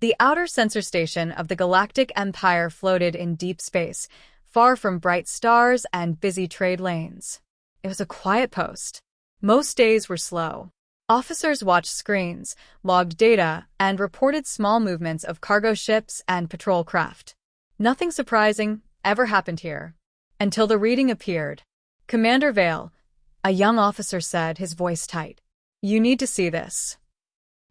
The outer sensor station of the Galactic Empire floated in deep space, far from bright stars and busy trade lanes. It was a quiet post. Most days were slow. Officers watched screens, logged data, and reported small movements of cargo ships and patrol craft. Nothing surprising ever happened here. Until the reading appeared. "Commander Vale," a young officer said, his voice tight. "You need to see this."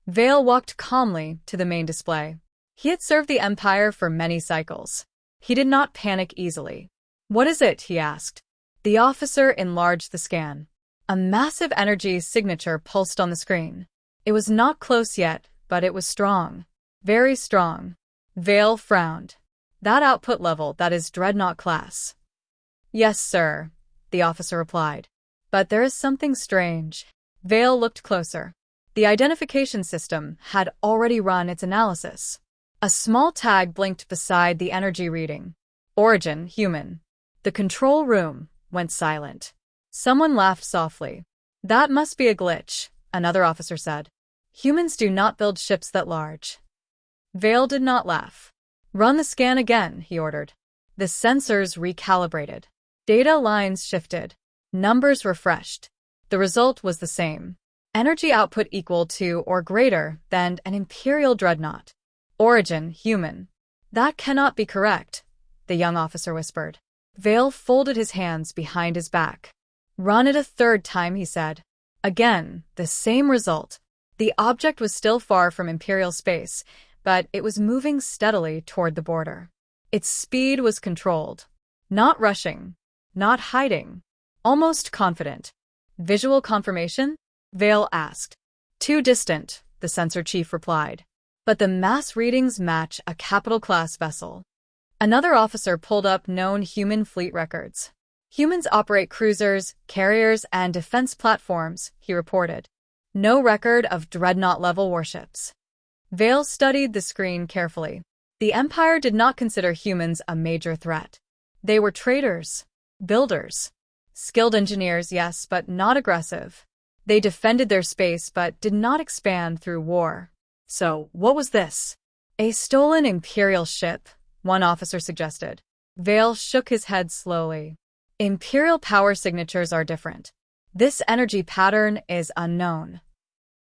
Vale walked calmly to the main display. He had served the Empire for many cycles. He did not panic easily. "What is it?" he asked. The officer enlarged the scan. A massive energy signature pulsed on the screen. It was not close yet, but it was strong. Very strong. Vale frowned. "That output level, that is Dreadnought class." "Yes, sir," the officer replied. "But there is something strange." Vale looked closer. The identification system had already run its analysis. A small tag blinked beside the energy reading. "Origin, human." The control room went silent. Someone laughed softly. "That must be a glitch," another officer said. "Humans do not build ships that large." Vale did not laugh. "Run the scan again," he ordered. The sensors recalibrated. Data lines shifted. Numbers refreshed. The result was the same. Energy output equal to or greater than an Imperial dreadnought. "Origin, human." "That cannot be correct," the young officer whispered. Vale folded his hands behind his back. "Run it a third time," he said. Again, the same result. The object was still far from Imperial space, but it was moving steadily toward the border. Its speed was controlled. Not rushing. Not hiding. Almost confident. "Visual confirmation?" Vale asked. "Too distant," the sensor chief replied. "But the mass readings match a capital-class vessel." Another officer pulled up known human fleet records. "Humans operate cruisers, carriers, and defense platforms," he reported. "No record of dreadnought-level warships." Vale studied the screen carefully. The Empire did not consider humans a major threat. They were traders, builders, skilled engineers, yes, but not aggressive. They defended their space but did not expand through war. So, what was this? "A stolen Imperial ship," one officer suggested. Vale shook his head slowly. "Imperial power signatures are different. This energy pattern is unknown."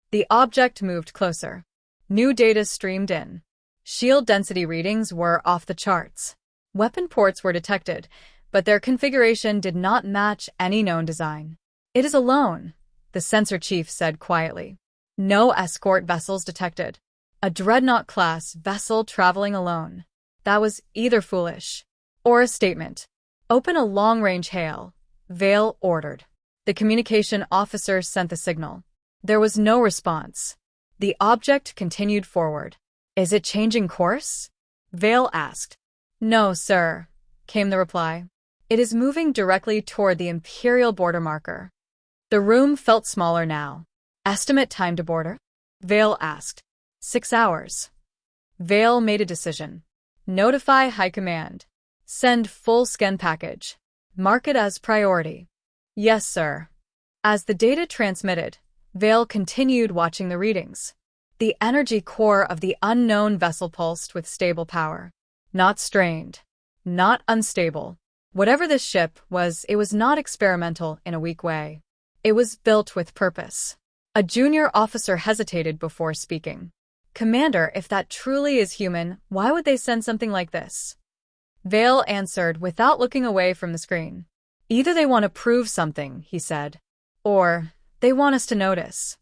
The object moved closer. New data streamed in. Shield density readings were off the charts. Weapon ports were detected, but their configuration did not match any known design. "It is alone," the sensor chief said quietly. "No escort vessels detected. A dreadnought-class vessel traveling alone. That was either foolish or a statement." "Open a long-range hail," Vale ordered. The communication officer sent the signal. There was no response. The object continued forward. "Is it changing course?" Vale asked. "No, sir," came the reply. "It is moving directly toward the Imperial border marker." The room felt smaller now. "Estimate time to border?" Vale asked. 6 hours. Vale made a decision. "Notify High Command. Send full scan package. Mark it as priority." "Yes, sir." As the data transmitted, Vale continued watching the readings. The energy core of the unknown vessel pulsed with stable power. Not strained. Not unstable. Whatever this ship was, it was not experimental in a weak way. It was built with purpose. A junior officer hesitated before speaking. "Commander, if that truly is human, why would they send something like this?" Vale answered without looking away from the screen. "Either they want to prove something," he said, "or they want us to notice."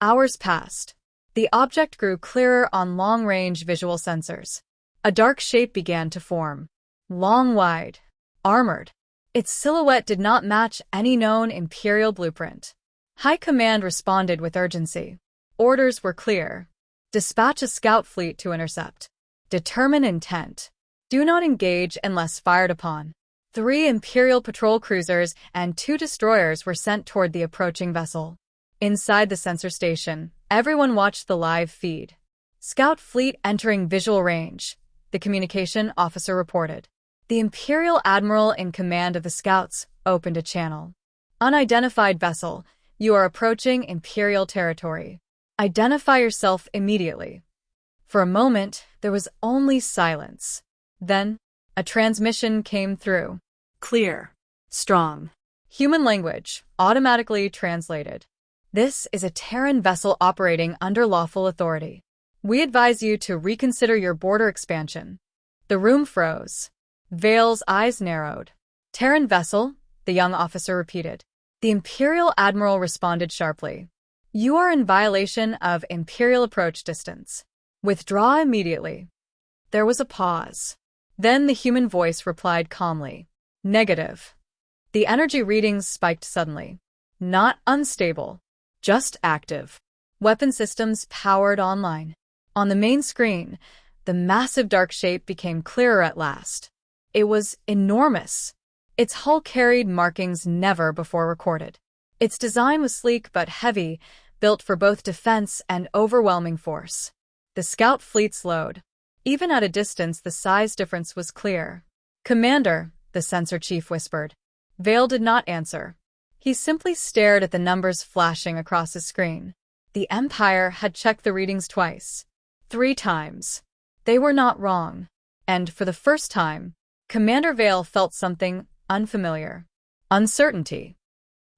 Hours passed. The object grew clearer on long-range visual sensors. A dark shape began to form. Long, wide, armored. Its silhouette did not match any known Imperial blueprint. High Command responded with urgency. Orders were clear. Dispatch a scout fleet to intercept. Determine intent. Do not engage unless fired upon. 3 Imperial patrol cruisers and 2 destroyers were sent toward the approaching vessel. Inside the sensor station, everyone watched the live feed. "Scout fleet entering visual range," the communication officer reported. The Imperial admiral in command of the scouts opened a channel. "Unidentified vessel, you are approaching Imperial territory. Identify yourself immediately." For a moment, there was only silence. Then, a transmission came through. Clear. Strong. Human language, automatically translated. This is a Terran vessel operating under lawful authority. We advise you to reconsider your border expansion. The room froze. Vale's eyes narrowed. Terran vessel, the young officer repeated. The Imperial Admiral responded sharply. You are in violation of Imperial approach distance. Withdraw immediately. There was a pause. Then the human voice replied calmly. Negative. The energy readings spiked suddenly. Not unstable. Just active. Weapon systems powered online. On the main screen, the massive dark shape became clearer at last. It was enormous. Its hull carried markings never before recorded. Its design was sleek but heavy, built for both defense and overwhelming force. The scout fleet slowed. Even at a distance, the size difference was clear. Commander, the sensor chief whispered. Vale did not answer. He simply stared at the numbers flashing across his screen. The Empire had checked the readings twice. 3 times. They were not wrong. And for the first time, Commander Vale felt something unfamiliar. Uncertainty.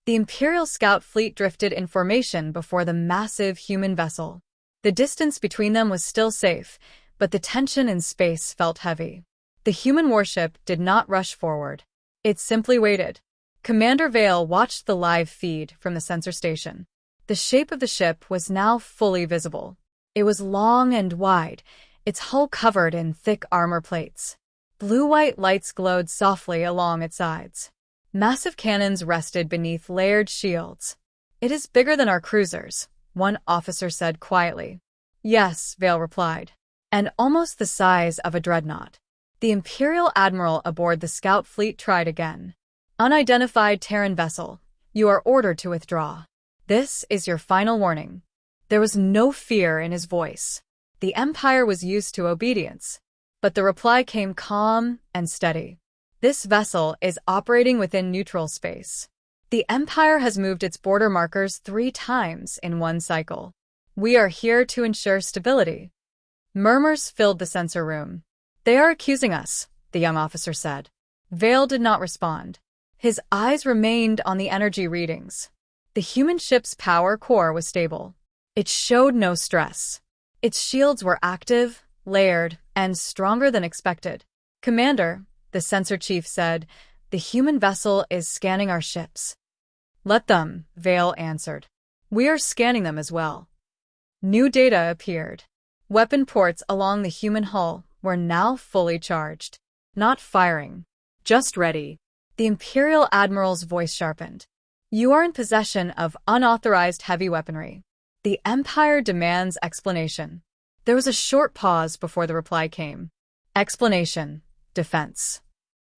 The Imperial scout fleet drifted in formation before the massive human vessel. The distance between them was still safe, but the tension in space felt heavy. The human warship did not rush forward. It simply waited. Commander Vale watched the live feed from the sensor station. The shape of the ship was now fully visible. It was long and wide, its hull covered in thick armor plates. Blue-white lights glowed softly along its sides. Massive cannons rested beneath layered shields. It is bigger than our cruisers, one officer said quietly. Yes, Vale replied. And almost the size of a dreadnought. The Imperial Admiral aboard the scout fleet tried again. Unidentified Terran vessel, you are ordered to withdraw. This is your final warning. There was no fear in his voice. The Empire was used to obedience. But the reply came calm and steady. This vessel is operating within neutral space. The Empire has moved its border markers 3 times in one cycle. We are here to ensure stability. Murmurs filled the sensor room. They are accusing us, the young officer said. Vale did not respond. His eyes remained on the energy readings. The human ship's power core was stable. It showed no stress. Its shields were active, layered, and stronger than expected. Commander, the sensor chief said, the human vessel is scanning our ships. Let them, Vale answered. We are scanning them as well. New data appeared. Weapon ports along the human hull were now fully charged. Not firing. Just ready. The Imperial Admiral's voice sharpened. You are in possession of unauthorized heavy weaponry. The Empire demands explanation. There was a short pause before the reply came. Explanation. Defense.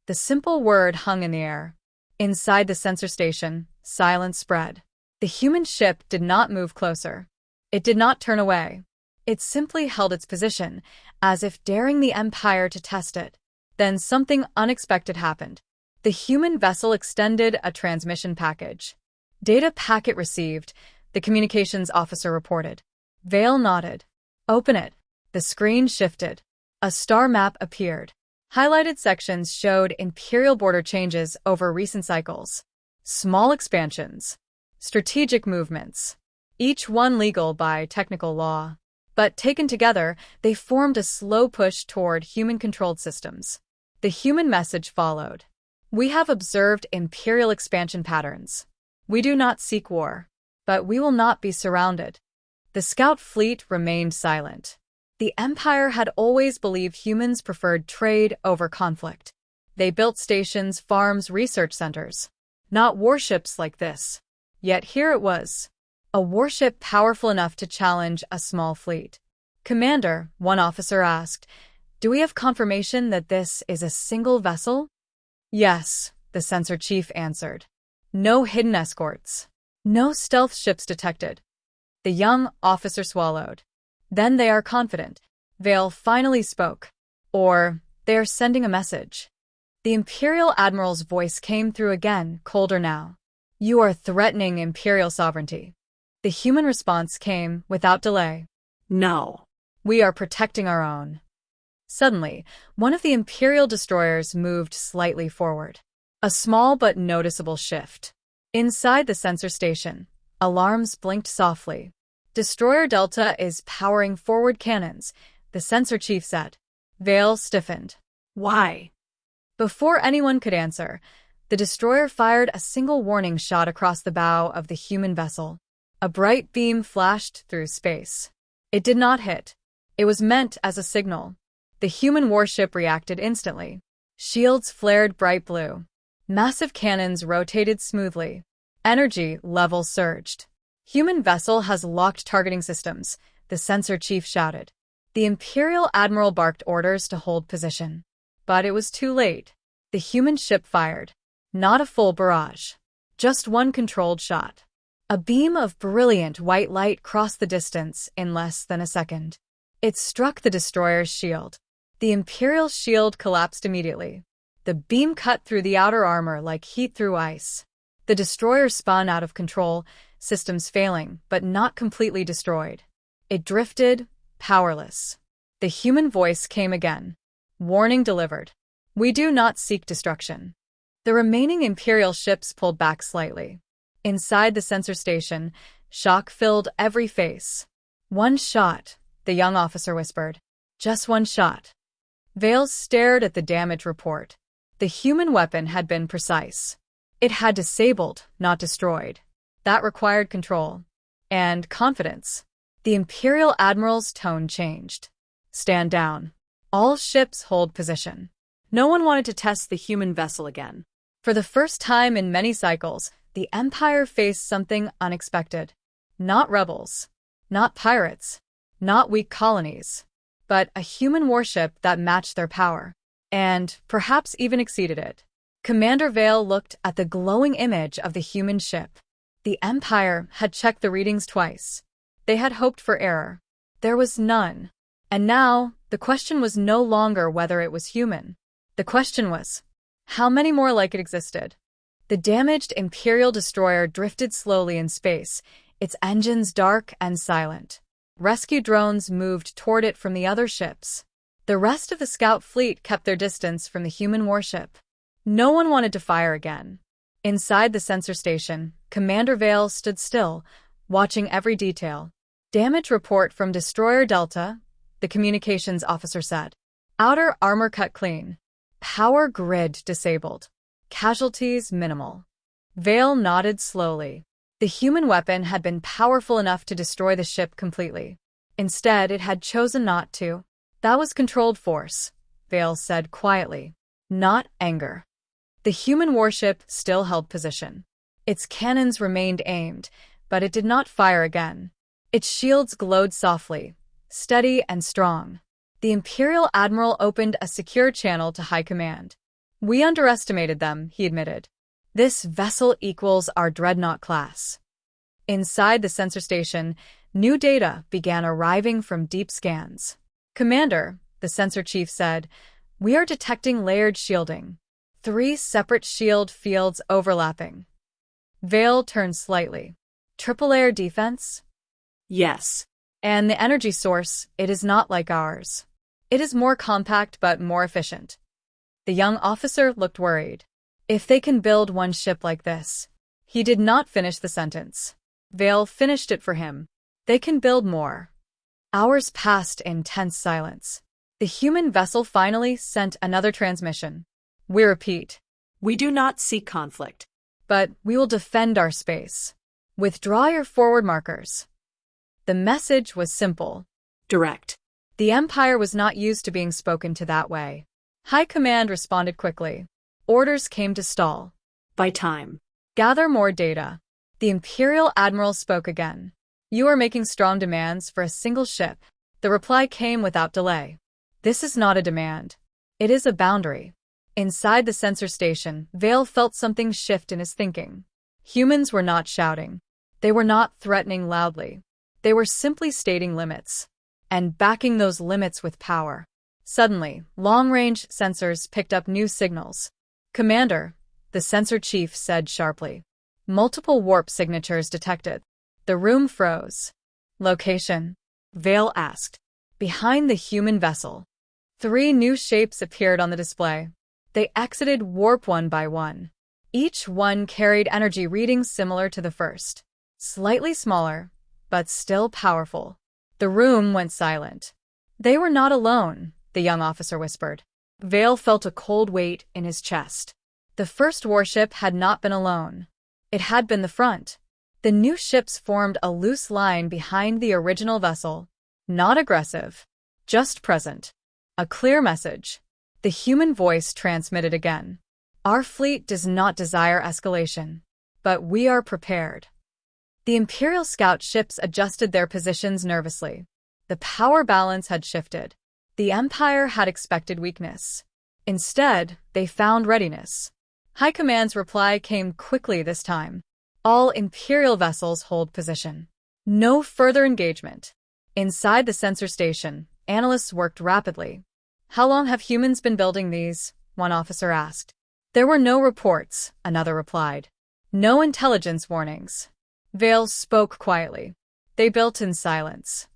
The simple word hung in the air. Inside the sensor station, silence spread. The human ship did not move closer. It did not turn away. It simply held its position, as if daring the Empire to test it. Then something unexpected happened. The human vessel extended a transmission package. Data packet received, the communications officer reported. Vale nodded. Open it. The screen shifted. A star map appeared. Highlighted sections showed Imperial border changes over recent cycles. Small expansions. Strategic movements. Each one legal by technical law. But taken together, they formed a slow push toward human-controlled systems. The human message followed. We have observed Imperial expansion patterns. We do not seek war. But we will not be surrounded. The scout fleet remained silent. The Empire had always believed humans preferred trade over conflict. They built stations, farms, research centers. Not warships like this. Yet here it was. A warship powerful enough to challenge a small fleet. Commander, one officer asked, do we have confirmation that this is a single vessel? Yes, the sensor chief answered. No hidden escorts. No stealth ships detected. The young officer swallowed. Then they are confident. Vale finally spoke. Or, they are sending a message. The Imperial Admiral's voice came through again, colder now. You are threatening Imperial sovereignty. The human response came without delay. No. We are protecting our own. Suddenly, one of the Imperial destroyers moved slightly forward. A small but noticeable shift. Inside the sensor station, alarms blinked softly. Destroyer Delta is powering forward cannons, the sensor chief said. Vale stiffened. Why? Before anyone could answer, the destroyer fired a single warning shot across the bow of the human vessel. A bright beam flashed through space. It did not hit. It was meant as a signal. The human warship reacted instantly. Shields flared bright blue. Massive cannons rotated smoothly. Energy levels surged. Human vessel has locked targeting systems, the sensor chief shouted. The Imperial Admiral barked orders to hold position. But it was too late. The human ship fired. Not a full barrage. Just one controlled shot. A beam of brilliant white light crossed the distance in less than a second. It struck the destroyer's shield. The Imperial shield collapsed immediately. The beam cut through the outer armor like heat through ice. The destroyer spun out of control, systems failing, but not completely destroyed. It drifted, powerless. The human voice came again. Warning delivered. We do not seek destruction. The remaining Imperial ships pulled back slightly. Inside the sensor station, shock filled every face. One shot, the young officer whispered. Just one shot. Vale stared at the damage report. The human weapon had been precise. It had disabled, not destroyed. That required control. And confidence. The Imperial Admiral's tone changed. Stand down. All ships hold position. No one wanted to test the human vessel again. For the first time in many cycles, the Empire faced something unexpected. Not rebels. Not pirates. Not weak colonies. But a human warship that matched their power. And perhaps even exceeded it. Commander Vale looked at the glowing image of the human ship. The Empire had checked the readings twice. They had hoped for error. There was none. And now, the question was no longer whether it was human. The question was, how many more like it existed? The damaged Imperial destroyer drifted slowly in space, its engines dark and silent. Rescue drones moved toward it from the other ships. The rest of the scout fleet kept their distance from the human warship. No one wanted to fire again. Inside the sensor station, Commander Vale stood still, watching every detail. Damage report from Destroyer Delta, the communications officer said. Outer armor cut clean. Power grid disabled. Casualties minimal. Vale nodded slowly. The human weapon had been powerful enough to destroy the ship completely. Instead, it had chosen not to. That was controlled force, Vale said quietly. Not anger. The human warship still held position. Its cannons remained aimed, but it did not fire again. Its shields glowed softly, steady and strong. The Imperial Admiral opened a secure channel to High Command. We underestimated them, he admitted. This vessel equals our Dreadnought class. Inside the sensor station, new data began arriving from deep scans. Commander, the sensor chief said, we are detecting layered shielding. 3 separate shield fields overlapping. Vale turned slightly. Triple-layer defense? Yes. And the energy source, it is not like ours. It is more compact but more efficient. The young officer looked worried. If they can build one ship like this. He did not finish the sentence. Vale finished it for him. They can build more. Hours passed in tense silence. The human vessel finally sent another transmission. We repeat. We do not seek conflict. But we will defend our space. Withdraw your forward markers. The message was simple. Direct. The Empire was not used to being spoken to that way. High Command responded quickly. Orders came to stall. By time. Gather more data. The Imperial Admiral spoke again. You are making strong demands for a single ship. The reply came without delay. This is not a demand. It is a boundary. Inside the sensor station, Vale felt something shift in his thinking. Humans were not shouting. They were not threatening loudly. They were simply stating limits. And backing those limits with power. Suddenly, long-range sensors picked up new signals. Commander, the sensor chief said sharply. Multiple warp signatures detected. The room froze. Location? Vale asked. Behind the human vessel, 3 new shapes appeared on the display. They exited warp one by one. Each one carried energy readings similar to the first. Slightly smaller, but still powerful. The room went silent. They were not alone, the young officer whispered. Vale felt a cold weight in his chest. The first warship had not been alone. It had been the front. The new ships formed a loose line behind the original vessel. Not aggressive, just present. A clear message. The human voice transmitted again. Our fleet does not desire escalation, but we are prepared. The Imperial scout ships adjusted their positions nervously. The power balance had shifted. The Empire had expected weakness. Instead, they found readiness. High Command's reply came quickly this time. All Imperial vessels hold position. No further engagement. Inside the sensor station, analysts worked rapidly. How long have humans been building these? One officer asked. There were no reports, another replied. No intelligence warnings. Vale spoke quietly. They built in silence.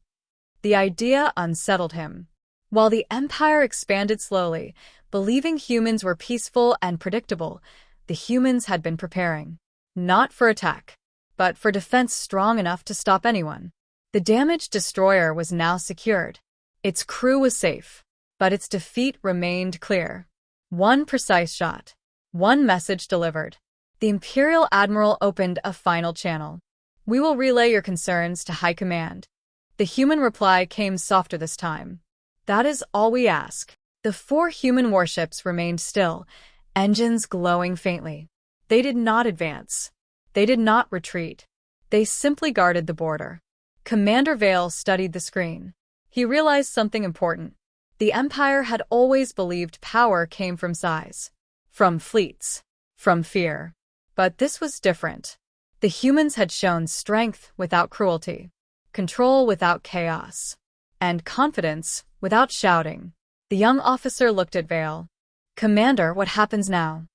The idea unsettled him. While the Empire expanded slowly, believing humans were peaceful and predictable, the humans had been preparing. Not for attack, but for defense strong enough to stop anyone. The damaged destroyer was now secured. Its crew was safe, but its defeat remained clear. One precise shot. One message delivered. The Imperial Admiral opened a final channel. We will relay your concerns to High Command. The human reply came softer this time. That is all we ask. The 4 human warships remained still, engines glowing faintly. They did not advance. They did not retreat. They simply guarded the border. Commander Vale studied the screen. He realized something important. The Empire had always believed power came from size. From fleets. From fear. But this was different. The humans had shown strength without cruelty. Control without chaos. And confidence without shouting. The young officer looked at Vale. Commander, what happens now?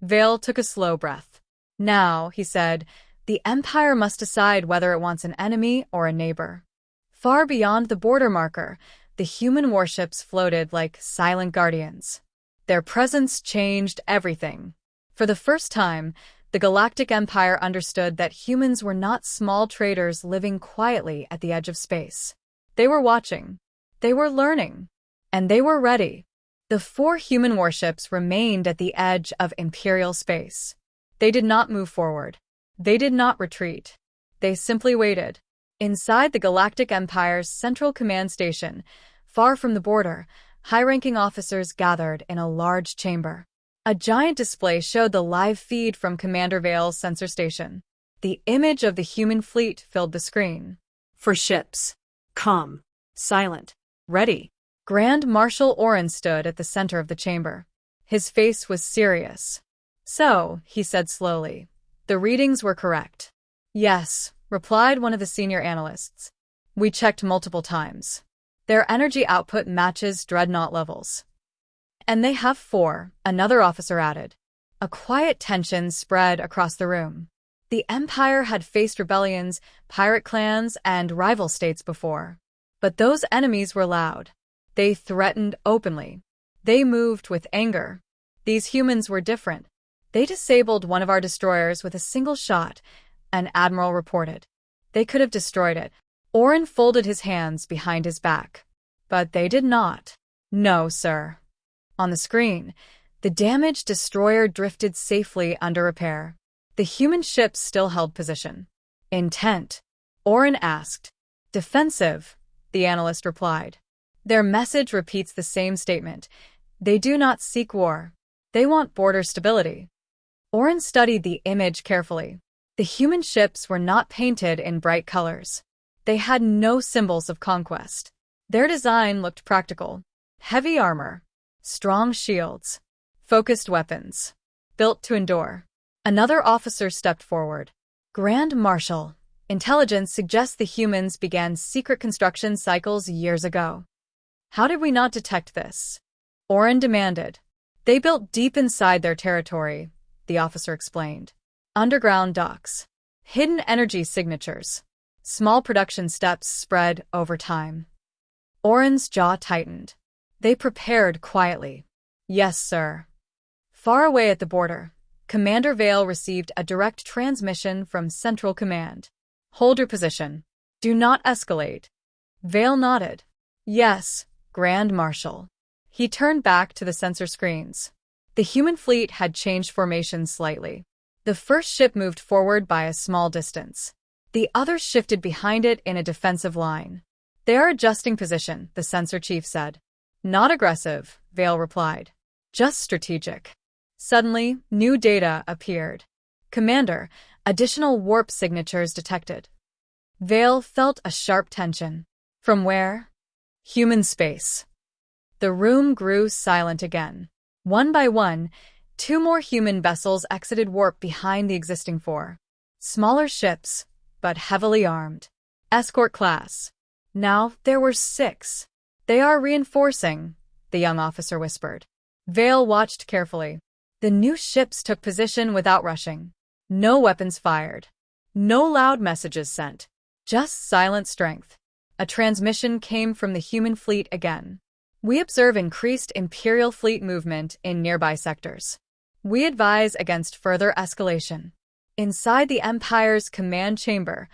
Vale took a slow breath. Now, he said, the Empire must decide whether it wants an enemy or a neighbor. Far beyond the border marker, the human warships floated like silent guardians. Their presence changed everything. For the first time, the Galactic Empire understood that humans were not small traders living quietly at the edge of space. They were watching. They were learning. And they were ready. The 4 human warships remained at the edge of Imperial space. They did not move forward. They did not retreat. They simply waited. Inside the Galactic Empire's central command station, far from the border, high-ranking officers gathered in a large chamber. A giant display showed the live feed from Commander Vale's sensor station. The image of the human fleet filled the screen. For ships. Calm. Silent. Ready. Grand Marshal Oren stood at the center of the chamber. His face was serious. So, he said slowly, the readings were correct. Yes, replied one of the senior analysts. We checked multiple times. Their energy output matches dreadnought levels. And they have 4, another officer added. A quiet tension spread across the room. The Empire had faced rebellions, pirate clans, and rival states before. But those enemies were loud. They threatened openly. They moved with anger. These humans were different. They disabled one of our destroyers with a single shot, an admiral reported. They could have destroyed it. Oren folded his hands behind his back. But they did not. No, sir. On the screen, the damaged destroyer drifted safely under repair. The human ships still held position. Intent? Oren asked. Defensive, the analyst replied. Their message repeats the same statement. They do not seek war. They want border stability. Oren studied the image carefully. The human ships were not painted in bright colors. They had no symbols of conquest. Their design looked practical. Heavy armor. Strong shields. Focused weapons. Built to endure. Another officer stepped forward. Grand Marshal, intelligence suggests the humans began secret construction cycles years ago. How did we not detect this? Oren demanded. They built deep inside their territory, the officer explained. Underground docks. Hidden energy signatures. Small production steps spread over time. Oren's jaw tightened. They prepared quietly. Yes, sir. Far away at the border, Commander Vale received a direct transmission from Central Command. Hold your position. Do not escalate. Vale nodded. Yes, Grand Marshal. He turned back to the sensor screens. The human fleet had changed formation slightly. The first ship moved forward by a small distance. The others shifted behind it in a defensive line. They are adjusting position, the sensor chief said. Not aggressive, Vale replied. Just strategic. Suddenly, new data appeared. Commander, additional warp signatures detected. Vale felt a sharp tension. From where? Human space. The room grew silent again. One by one, 2 more human vessels exited warp behind the existing 4. Smaller ships, but heavily armed. Escort class. Now there were 6. They are reinforcing, the young officer whispered. Vale watched carefully. The new ships took position without rushing. No weapons fired. No loud messages sent. Just silent strength. A transmission came from the human fleet again. We observe increased Imperial fleet movement in nearby sectors. We advise against further escalation. Inside the Empire's command chamber,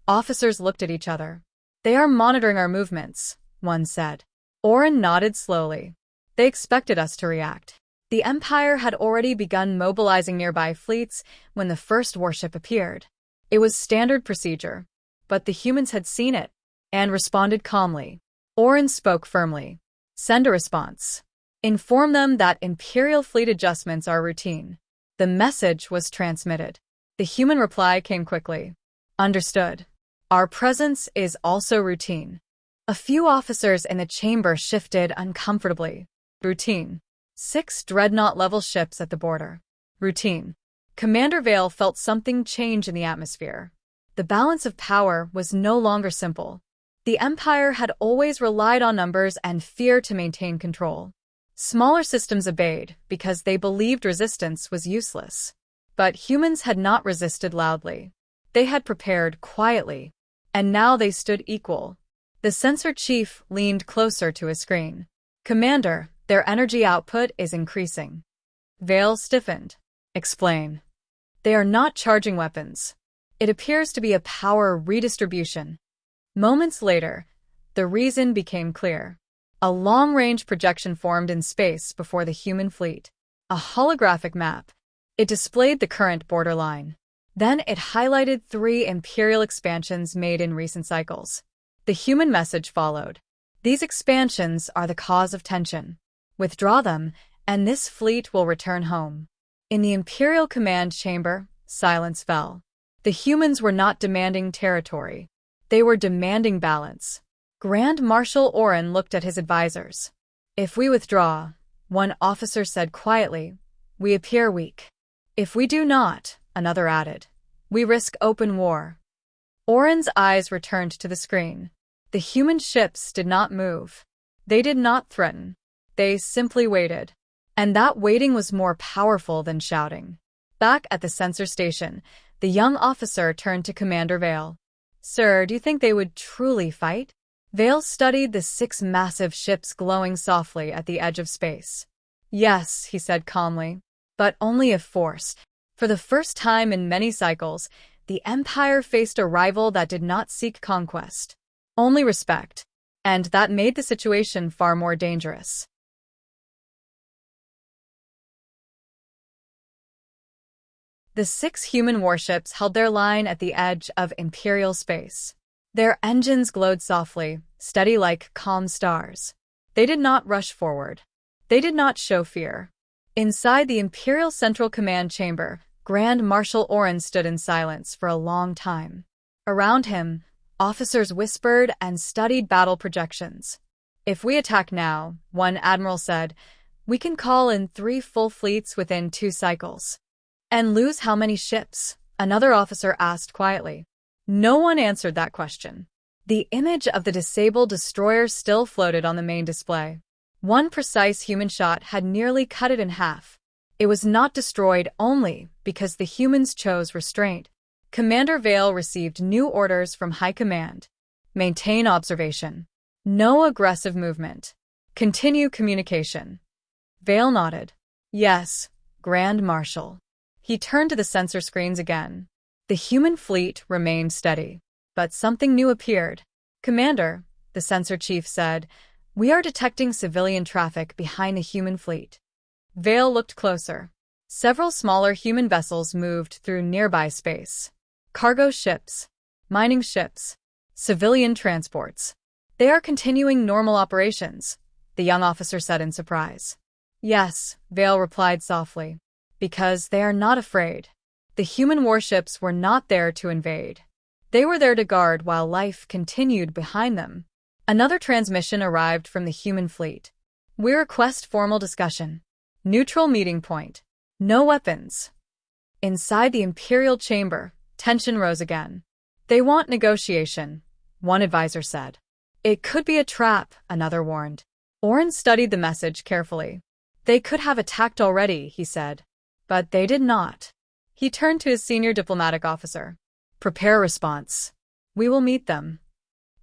officers looked at each other. They are monitoring our movements, one said. Oren nodded slowly. They expected us to react. The Empire had already begun mobilizing nearby fleets when the first warship appeared. It was standard procedure, but the humans had seen it and responded calmly. Oren spoke firmly. Send a response. Inform them that Imperial fleet adjustments are routine. The message was transmitted. The human reply came quickly. Understood. Our presence is also routine. A few officers in the chamber shifted uncomfortably. Routine. 6 dreadnought-level ships at the border. Routine. Commander Vale felt something change in the atmosphere. The balance of power was no longer simple. The Empire had always relied on numbers and fear to maintain control. Smaller systems obeyed because they believed resistance was useless. But humans had not resisted loudly. They had prepared quietly. And now they stood equal. The sensor chief leaned closer to his screen. Commander, their energy output is increasing. Vale stiffened. Explain. They are not charging weapons. It appears to be a power redistribution. Moments later, the reason became clear. A long-range projection formed in space before the human fleet. A holographic map. It displayed the current borderline. Then it highlighted 3 Imperial expansions made in recent cycles. The human message followed. These expansions are the cause of tension. Withdraw them, and this fleet will return home. In the Imperial command chamber, silence fell. The humans were not demanding territory. They were demanding balance. Grand Marshal Oren looked at his advisors. If we withdraw, one officer said quietly, we appear weak. If we do not, another added, we risk open war. Oren's eyes returned to the screen. The human ships did not move. They did not threaten. They simply waited. And that waiting was more powerful than shouting. Back at the sensor station, the young officer turned to Commander Vale. Sir, do you think they would truly fight? Vale studied the 6 massive ships glowing softly at the edge of space. Yes, he said calmly, but only if forced. For the first time in many cycles, the Empire faced a rival that did not seek conquest. Only respect. And that made the situation far more dangerous. The 6 human warships held their line at the edge of Imperial space. Their engines glowed softly, steady like calm stars. They did not rush forward. They did not show fear. Inside the Imperial Central Command Chamber, Grand Marshal Oren stood in silence for a long time. Around him, officers whispered and studied battle projections. If we attack now, one admiral said, we can call in 3 full fleets within 2 cycles. And lose how many ships? Another officer asked quietly. No one answered that question. The image of the disabled destroyer still floated on the main display. One precise human shot had nearly cut it in half. It was not destroyed only because the humans chose restraint. Commander Vale received new orders from High Command. Maintain observation. No aggressive movement. Continue communication. Vale nodded. Yes, Grand Marshal. He turned to the sensor screens again. The human fleet remained steady. But something new appeared. Commander, the sensor chief said, we are detecting civilian traffic behind the human fleet. Vale looked closer. Several smaller human vessels moved through nearby space. Cargo ships, mining ships, civilian transports. They are continuing normal operations, the young officer said in surprise. Yes, Vale replied softly, because they are not afraid. The human warships were not there to invade. They were there to guard while life continued behind them. Another transmission arrived from the human fleet. We request formal discussion. Neutral meeting point. No weapons. Inside the Imperial chamber, tension rose again. They want negotiation, one advisor said. It could be a trap, another warned. Oren studied the message carefully. They could have attacked already, he said. But they did not. He turned to his senior diplomatic officer. Prepare response. We will meet them.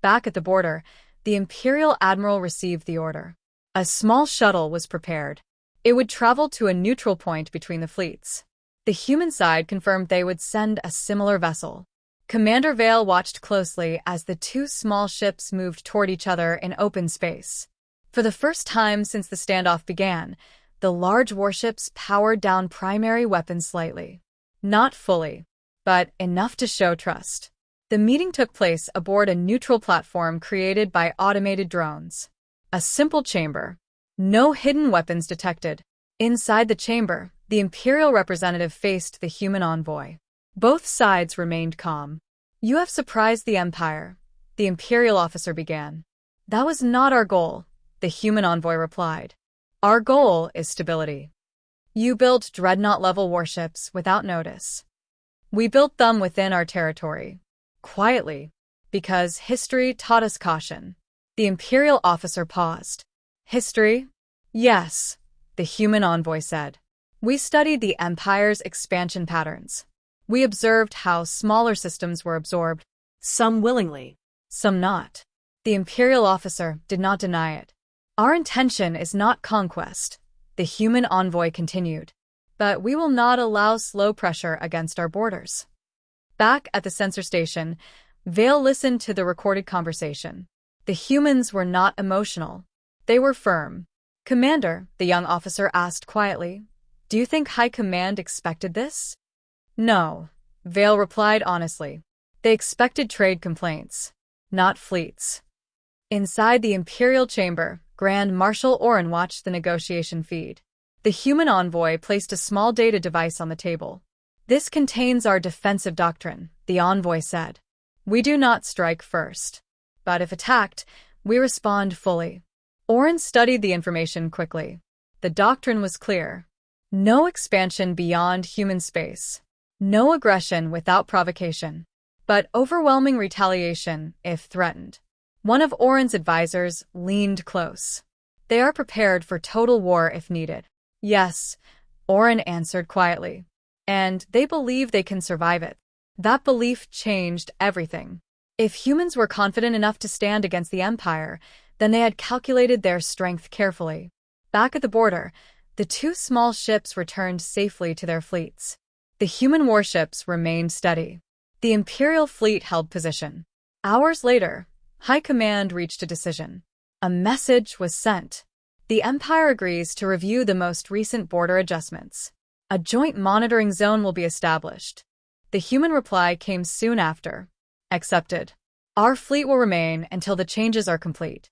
Back at the border, the Imperial Admiral received the order. A small shuttle was prepared. It would travel to a neutral point between the fleets. The human side confirmed they would send a similar vessel. Commander Vale watched closely as the two small ships moved toward each other in open space. For the first time since the standoff began, the large warships powered down primary weapons slightly. Not fully, but enough to show trust. The meeting took place aboard a neutral platform created by automated drones. A simple chamber. No hidden weapons detected. Inside the chamber, the Imperial representative faced the human envoy. Both sides remained calm. You have surprised the Empire, the Imperial officer began. That was not our goal, the human envoy replied. Our goal is stability. You built dreadnought-level warships without notice. We built them within our territory. Quietly, because history taught us caution. The Imperial officer paused. History? Yes, the human envoy said. We studied the Empire's expansion patterns. We observed how smaller systems were absorbed. Some willingly. Some not. The Imperial officer did not deny it. Our intention is not conquest, the human envoy continued. But we will not allow slow pressure against our borders. Back at the sensor station, Vale listened to the recorded conversation. The humans were not emotional. They were firm. Commander, the young officer asked quietly, do you think High Command expected this? No, Vale replied honestly. They expected trade complaints, not fleets. Inside the Imperial chamber, Grand Marshal Oren watched the negotiation feed. The human envoy placed a small data device on the table. This contains our defensive doctrine, the envoy said. We do not strike first. But if attacked, we respond fully. Oren studied the information quickly. The doctrine was clear. No expansion beyond human space. No aggression without provocation. But overwhelming retaliation if threatened. One of Oren's advisors leaned close. They are prepared for total war if needed. Yes, Oren answered quietly. And they believe they can survive it. That belief changed everything. If humans were confident enough to stand against the Empire, then they had calculated their strength carefully. Back at the border, the two small ships returned safely to their fleets. The human warships remained steady. The Imperial fleet held position. Hours later, High Command reached a decision. A message was sent. The Empire agrees to review the most recent border adjustments. A joint monitoring zone will be established. The human reply came soon after. Accepted. Our fleet will remain until the changes are complete.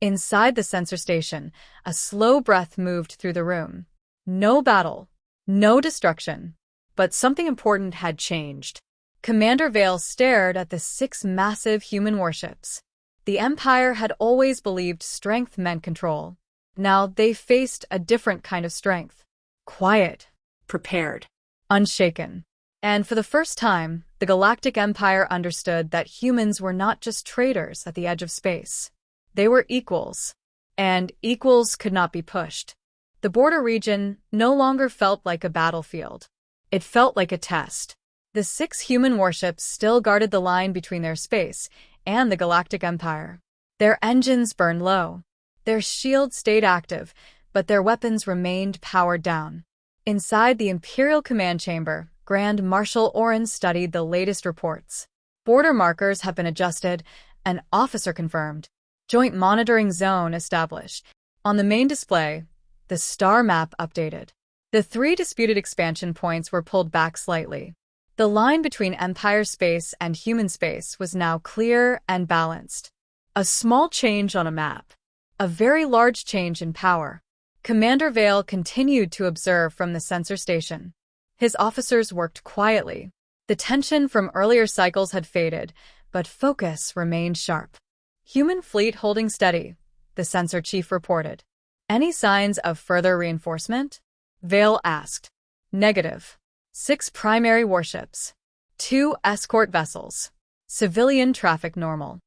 Inside the sensor station, a slow breath moved through the room. No battle. No destruction. But something important had changed. Commander Vale stared at the 6 massive human warships. The Empire had always believed strength meant control. Now they faced a different kind of strength. Quiet. Prepared. Unshaken. And for the first time, the Galactic Empire understood that humans were not just traders at the edge of space. They were equals. And equals could not be pushed. The border region no longer felt like a battlefield. It felt like a test. The 6 human warships still guarded the line between their space and the Galactic Empire. Their engines burned low. Their shields stayed active, but their weapons remained powered down. Inside the Imperial Command Chamber, Grand Marshal Oren studied the latest reports. Border markers have been adjusted, an officer confirmed. Joint monitoring zone established. On the main display, the star map updated. The 3 disputed expansion points were pulled back slightly. The line between Empire space and human space was now clear and balanced. A small change on a map. A very large change in power. Commander Vale continued to observe from the sensor station. His officers worked quietly. The tension from earlier cycles had faded, but focus remained sharp. Human fleet holding steady, the sensor chief reported. Any signs of further reinforcement? Vale asked. Negative. 6 primary warships. 2 escort vessels. Civilian traffic normal.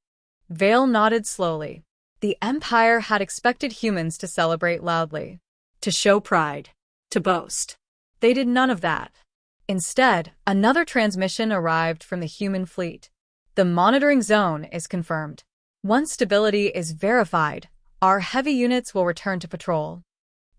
Vale nodded slowly. The Empire had expected humans to celebrate loudly. To show pride. To boast. They did none of that. Instead, another transmission arrived from the human fleet. The monitoring zone is confirmed. Once stability is verified, our heavy units will return to patrol.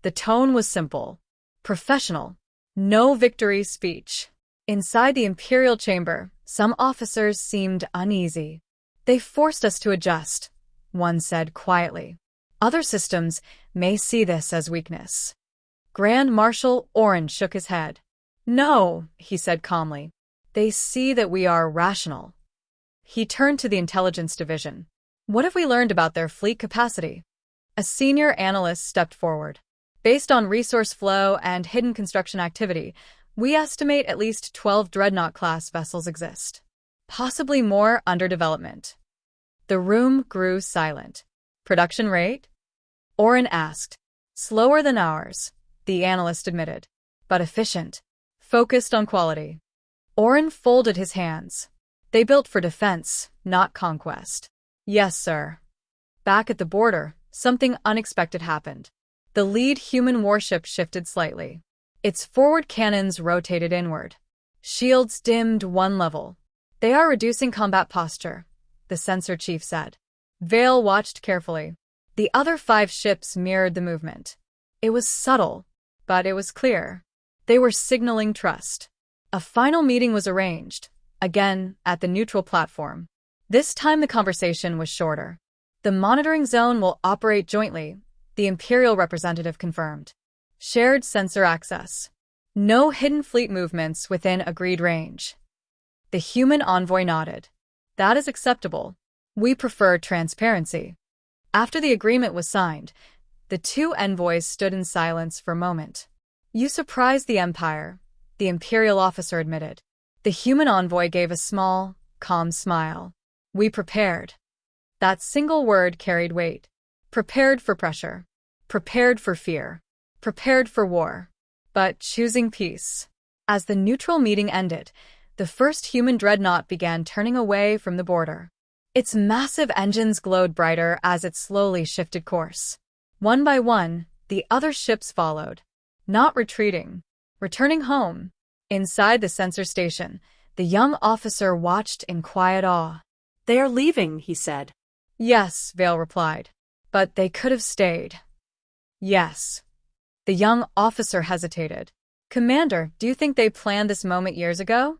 The tone was simple. Professional. No victory speech. Inside the Imperial Chamber, some officers seemed uneasy. They forced us to adjust, one said quietly. Other systems may see this as weakness. Grand Marshal Oren shook his head. No, he said calmly. They see that we are rational. He turned to the intelligence division. What have we learned about their fleet capacity? A senior analyst stepped forward. Based on resource flow and hidden construction activity, we estimate at least 12 Dreadnought-class vessels exist. Possibly more under development. The room grew silent. Production rate? Oren asked. Slower than ours, the analyst admitted. But efficient. Focused on quality. Oren folded his hands. They built for defense, not conquest. Yes, sir. Back at the border, something unexpected happened. The lead human warship shifted slightly. Its forward cannons rotated inward. Shields dimmed 1 level. They are reducing combat posture, the sensor chief said. Vale watched carefully. The other 5 ships mirrored the movement. It was subtle, but it was clear. They were signaling trust. A final meeting was arranged, again at the neutral platform. This time the conversation was shorter. The monitoring zone will operate jointly, the Imperial representative confirmed. Shared sensor access. No hidden fleet movements within agreed range. The human envoy nodded. That is acceptable. We prefer transparency. After the agreement was signed, the 2 envoys stood in silence for a moment. You surprised the Empire, the Imperial officer admitted. The human envoy gave a small, calm smile. We prepared. That single word carried weight. Prepared for pressure. Prepared for fear. Prepared for war. But choosing peace. As the neutral meeting ended, the first human dreadnought began turning away from the border. Its massive engines glowed brighter as it slowly shifted course. One by one, the other ships followed. Not retreating. Returning home. Inside the sensor station, the young officer watched in quiet awe. They are leaving, he said. Yes, Vale replied. But they could have stayed. Yes. The young officer hesitated. Commander, do you think they planned this moment years ago?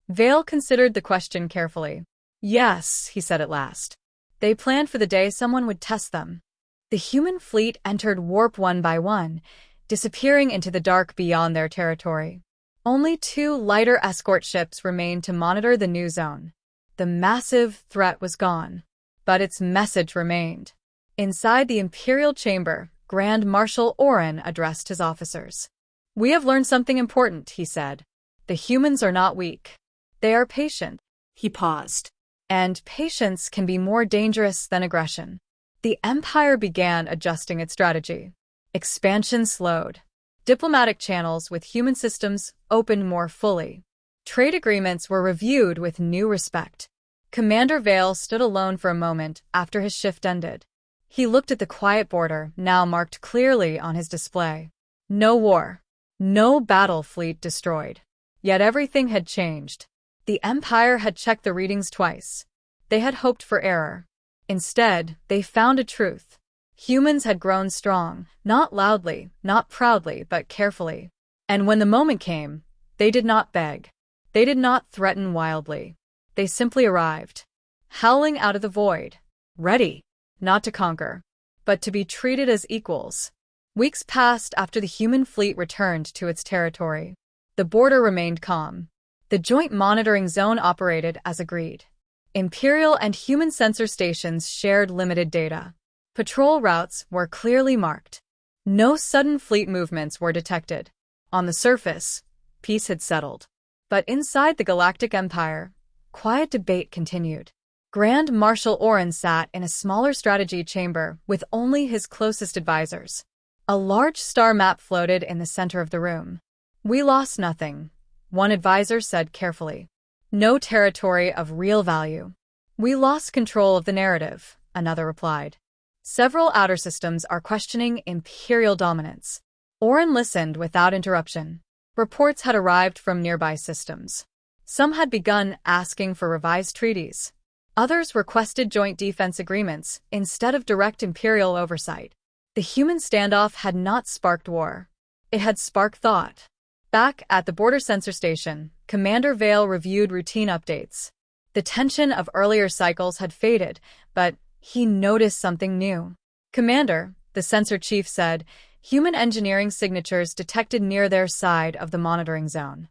Vale considered the question carefully. Yes, he said at last. They planned for the day someone would test them. The human fleet entered warp 1 by 1, disappearing into the dark beyond their territory. Only 2 lighter escort ships remained to monitor the new zone. The massive threat was gone, but its message remained. Inside the Imperial Chamber, Grand Marshal Oren addressed his officers. We have learned something important, he said. The humans are not weak. They are patient. He paused. And patience can be more dangerous than aggression. The Empire began adjusting its strategy. Expansion slowed. Diplomatic channels with human systems opened more fully. Trade agreements were reviewed with new respect. Commander Vale stood alone for a moment after his shift ended. He looked at the quiet border, now marked clearly on his display. No war. No battle fleet destroyed. Yet everything had changed. The Empire had checked the readings twice. They had hoped for error. Instead, they found a truth. Humans had grown strong, not loudly, not proudly, but carefully. And when the moment came, they did not beg. They did not threaten wildly. They simply arrived, howling out of the void, ready, not to conquer, but to be treated as equals. Weeks passed after the human fleet returned to its territory. The border remained calm. The joint monitoring zone operated as agreed. Imperial and human sensor stations shared limited data. Patrol routes were clearly marked. No sudden fleet movements were detected. On the surface, peace had settled. But inside the Galactic Empire, quiet debate continued. Grand Marshal Oren sat in a smaller strategy chamber with only his closest advisors. A large star map floated in the center of the room. "We lost nothing," one advisor said carefully. "No territory of real value." "We lost control of the narrative," another replied. "Several outer systems are questioning Imperial dominance." Oren listened without interruption. Reports had arrived from nearby systems. Some had begun asking for revised treaties. Others requested joint defense agreements instead of direct Imperial oversight. The human standoff had not sparked war. It had sparked thought. Back at the border sensor station, Commander Vale reviewed routine updates. The tension of earlier cycles had faded, but he noticed something new. "Commander," the sensor chief said, "human engineering signatures detected near their side of the monitoring zone."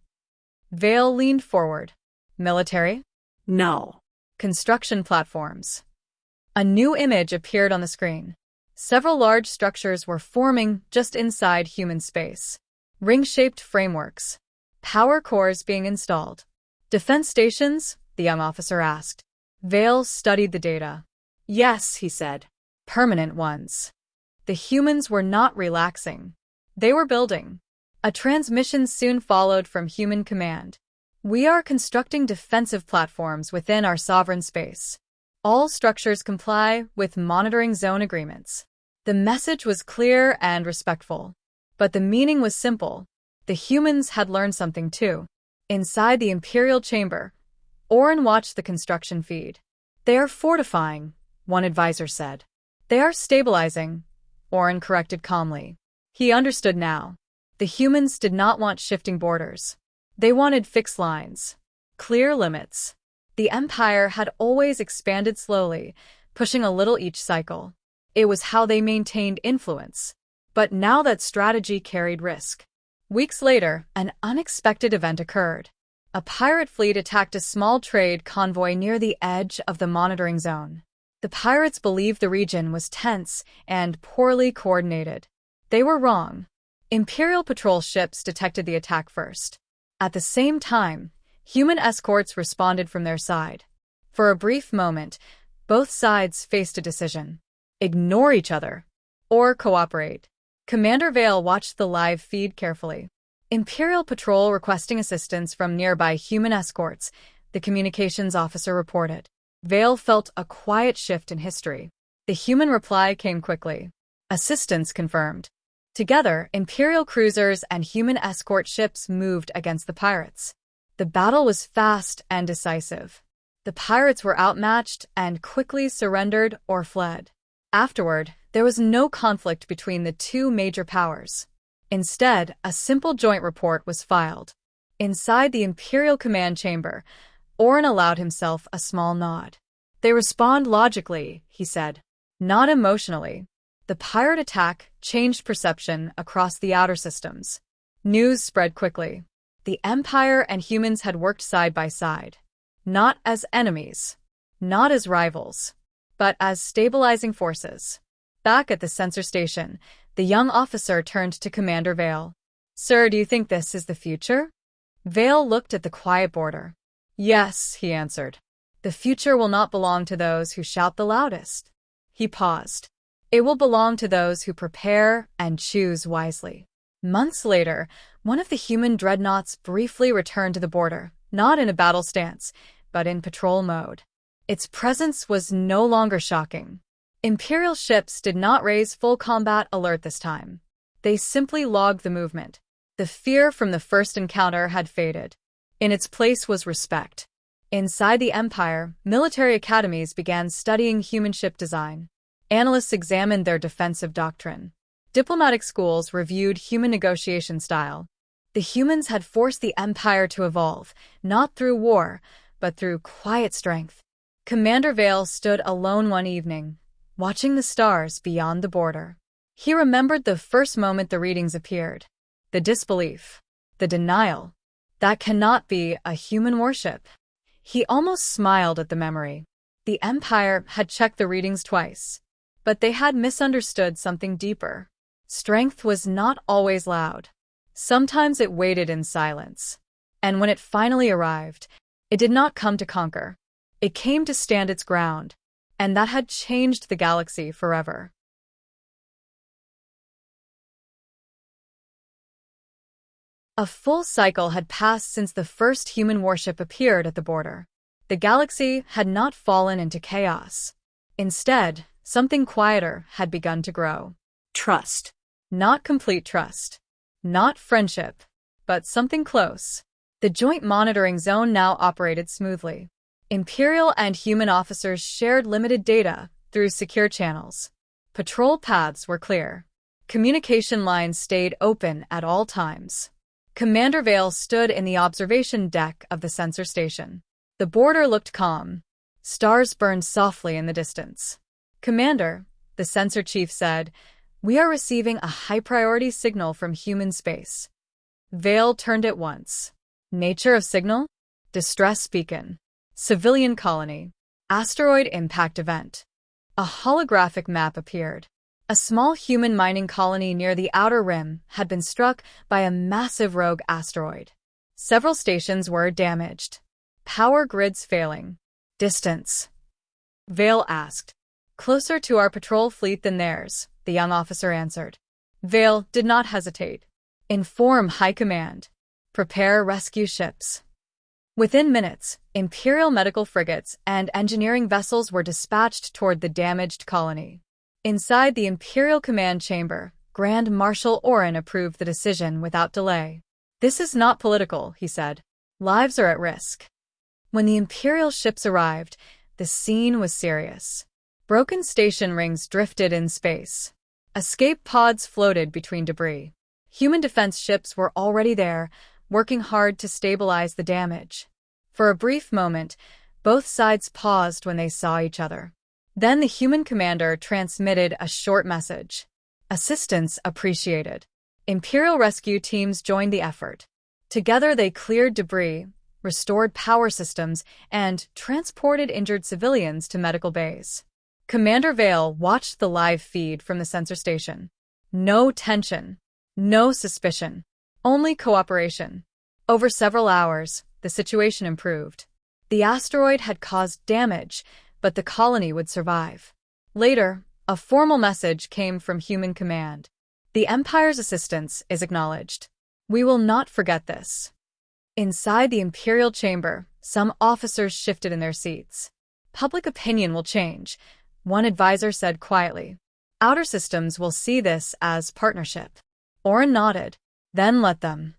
Vale leaned forward. "Military?" No. "Construction platforms." A new image appeared on the screen. Several large structures were forming just inside human space. Ring-shaped frameworks. Power cores being installed. "Defense stations?" the young officer asked. Vale studied the data. "Yes," he said. "Permanent ones." The humans were not relaxing. They were building. A transmission soon followed from human command. "We are constructing defensive platforms within our sovereign space. All structures comply with monitoring zone agreements." The message was clear and respectful. But the meaning was simple. The humans had learned something too. Inside the Imperial chamber, Oren watched the construction feed. "They are fortifying," one advisor said. "They are stabilizing," Oren corrected calmly. He understood now. The humans did not want shifting borders. They wanted fixed lines, clear limits. The Empire had always expanded slowly, pushing a little each cycle. It was how they maintained influence. But now that strategy carried risk. Weeks later, an unexpected event occurred. A pirate fleet attacked a small trade convoy near the edge of the monitoring zone. The pirates believed the region was tense and poorly coordinated. They were wrong. Imperial patrol ships detected the attack first. At the same time, human escorts responded from their side. For a brief moment, both sides faced a decision: ignore each other or cooperate. Commander Vale watched the live feed carefully. Imperial patrol requesting assistance from nearby human escorts, the communications officer reported. Vale felt a quiet shift in history. The human reply came quickly. Assistance confirmed. Together, Imperial cruisers and human escort ships moved against the pirates. The battle was fast and decisive. The pirates were outmatched and quickly surrendered or fled. Afterward, there was no conflict between the two major powers. Instead, a simple joint report was filed. Inside the Imperial command chamber, Oren allowed himself a small nod. "They respond logically," he said, "not emotionally." The pirate attack changed perception across the outer systems. News spread quickly. The Empire and humans had worked side by side. Not as enemies, not as rivals, but as stabilizing forces. Back at the sensor station, the young officer turned to Commander Vale. "Sir, do you think this is the future?" Vale looked at the quiet border. "Yes," he answered. "The future will not belong to those who shout the loudest." He paused. "It will belong to those who prepare and choose wisely." Months later, one of the human dreadnoughts briefly returned to the border, not in a battle stance, but in patrol mode. Its presence was no longer shocking. Imperial ships did not raise full combat alert this time. They simply logged the movement. The fear from the first encounter had faded. In its place was respect. Inside the Empire, military academies began studying human ship design. Analysts examined their defensive doctrine. Diplomatic schools reviewed human negotiation style. The humans had forced the Empire to evolve, not through war, but through quiet strength. Commander Vale stood alone one evening, watching the stars beyond the border. He remembered the first moment the readings appeared. The disbelief. The denial. That cannot be a human warship. He almost smiled at the memory. The Empire had checked the readings twice, but they had misunderstood something deeper. Strength was not always loud. Sometimes it waited in silence. And when it finally arrived, it did not come to conquer. It came to stand its ground, and that had changed the galaxy forever. A full cycle had passed since the first human warship appeared at the border. The galaxy had not fallen into chaos. Instead, something quieter had begun to grow. Trust. Not complete trust. Not friendship. But something close. The joint monitoring zone now operated smoothly. Imperial and human officers shared limited data through secure channels. Patrol paths were clear. Communication lines stayed open at all times. Commander Vale stood in the observation deck of the sensor station. The border looked calm. Stars burned softly in the distance. "Commander," the sensor chief said, "we are receiving a high-priority signal from human space." Vale turned at once. Nature of signal? Distress beacon. Civilian colony. Asteroid impact event. A holographic map appeared. A small human mining colony near the outer rim had been struck by a massive rogue asteroid. Several stations were damaged. Power grids failing. Distance? Vale asked. "Closer to our patrol fleet than theirs," the young officer answered. Vale did not hesitate. "Inform High Command. Prepare rescue ships." Within minutes, Imperial medical frigates and engineering vessels were dispatched toward the damaged colony. Inside the Imperial Command Chamber, Grand Marshal Oren approved the decision without delay. "This is not political," he said. "Lives are at risk." When the Imperial ships arrived, the scene was serious. Broken station rings drifted in space. Escape pods floated between debris. Human defense ships were already there, working hard to stabilize the damage. For a brief moment, both sides paused when they saw each other. Then the human commander transmitted a short message. Assistance appreciated. Imperial rescue teams joined the effort. Together they cleared debris, restored power systems, and transported injured civilians to medical bays. Commander Vale watched the live feed from the sensor station. No tension. No suspicion. Only cooperation. Over several hours, the situation improved. The asteroid had caused damage, but the colony would survive. Later, a formal message came from Human Command. "The Empire's assistance is acknowledged. We will not forget this." Inside the Imperial Chamber, some officers shifted in their seats. "Public opinion will change," one advisor said quietly. "Outer systems will see this as partnership." Oren nodded. "Then let them."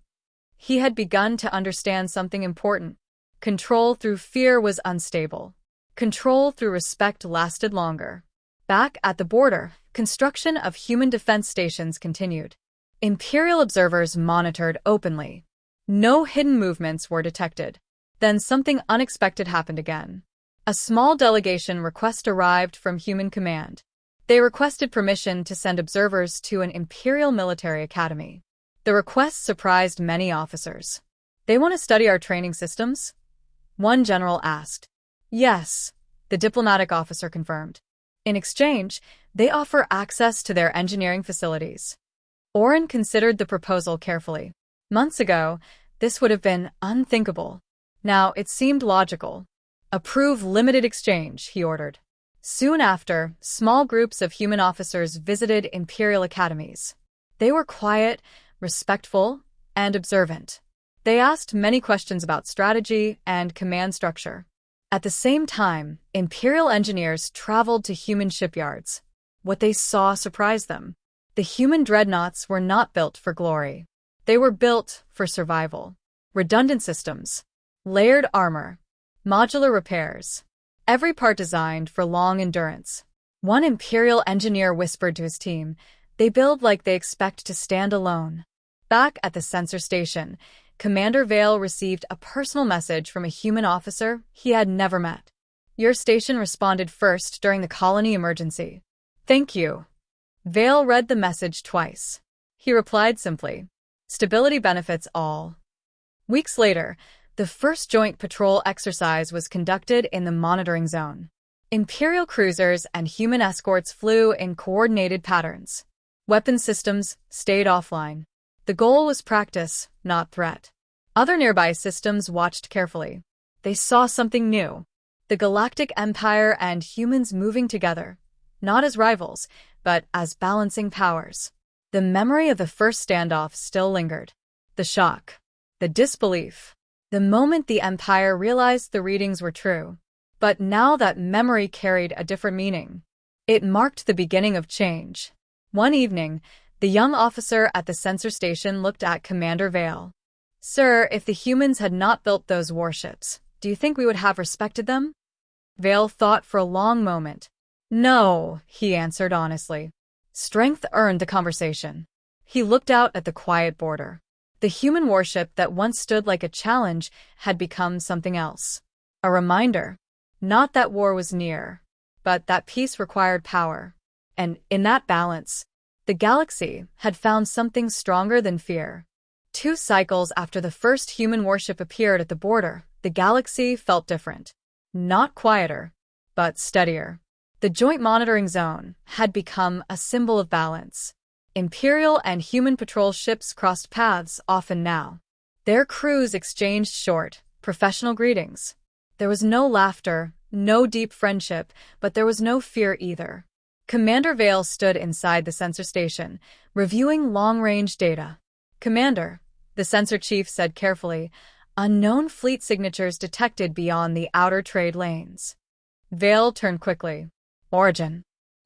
He had begun to understand something important. Control through fear was unstable. Control through respect lasted longer. Back at the border, construction of human defense stations continued. Imperial observers monitored openly. No hidden movements were detected. Then something unexpected happened again. A small delegation request arrived from Human Command. They requested permission to send observers to an Imperial military academy. The request surprised many officers. "They want to study our training systems?" one general asked. "Yes," the diplomatic officer confirmed. "In exchange, they offer access to their engineering facilities." Oren considered the proposal carefully. Months ago, this would have been unthinkable. Now it seemed logical. "Approve limited exchange," he ordered. Soon after, small groups of human officers visited Imperial academies. They were quiet, respectful, and observant. They asked many questions about strategy and command structure. At the same time, Imperial engineers traveled to human shipyards. What they saw surprised them. The human dreadnoughts were not built for glory. They were built for survival. Redundant systems. Layered armor. Modular repairs. Every part designed for long endurance. One Imperial engineer whispered to his team, "They build like they expect to stand alone." Back at the sensor station, Commander Vale received a personal message from a human officer he had never met. "Your station responded first during the colony emergency. Thank you." Vale read the message twice. He replied simply, "Stability benefits all." Weeks later, the first joint patrol exercise was conducted in the monitoring zone. Imperial cruisers and human escorts flew in coordinated patterns. Weapon systems stayed offline. The goal was practice, not threat. Other nearby systems watched carefully. They saw something new. The Galactic Empire and humans moving together, not as rivals, but as balancing powers. The memory of the first standoff still lingered. The shock. The disbelief. The moment the Empire realized the readings were true. But now that memory carried a different meaning. It marked the beginning of change. One evening, the young officer at the sensor station looked at Commander Vale. "Sir, if the humans had not built those warships, do you think we would have respected them?" Vale thought for a long moment. "No," he answered honestly. Strength earned the conversation. He looked out at the quiet border. The human warship that once stood like a challenge had become something else. A reminder. Not that war was near, but that peace required power. And in that balance, the galaxy had found something stronger than fear. 2 cycles after the first human warship appeared at the border, the galaxy felt different. Not quieter, but steadier. The joint monitoring zone had become a symbol of balance. Imperial and human patrol ships crossed paths often now. Their crews exchanged short, professional greetings. There was no laughter, no deep friendship, but there was no fear either. Commander Vale stood inside the sensor station, reviewing long-range data. "Commander," the sensor chief said carefully, "unknown fleet signatures detected beyond the outer trade lanes." Vale turned quickly. "Origin.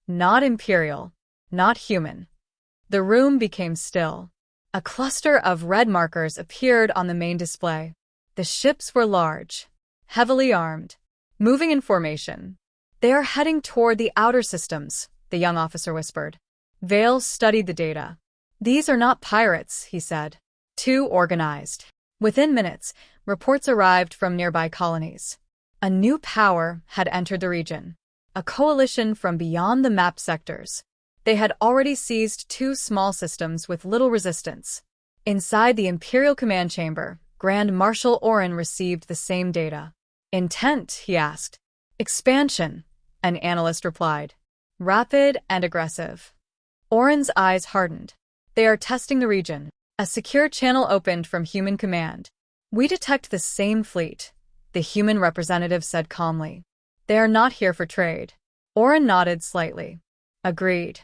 Not Imperial. Not human." The room became still. A cluster of red markers appeared on the main display. The ships were large, heavily armed, moving in formation. "They are heading toward the outer systems," the young officer whispered. Vale studied the data. "These are not pirates," he said. "Too organized." Within minutes, reports arrived from nearby colonies. A new power had entered the region. A coalition from beyond the mapped sectors. They had already seized 2 small systems with little resistance. Inside the Imperial Command Chamber, Grand Marshal Oren received the same data. "Intent?" he asked. "Expansion," an analyst replied. "Rapid and aggressive." Oren's eyes hardened. "They are testing the region." A secure channel opened from human command. "We detect the same fleet," the human representative said calmly. "They are not here for trade." Oren nodded slightly. "Agreed."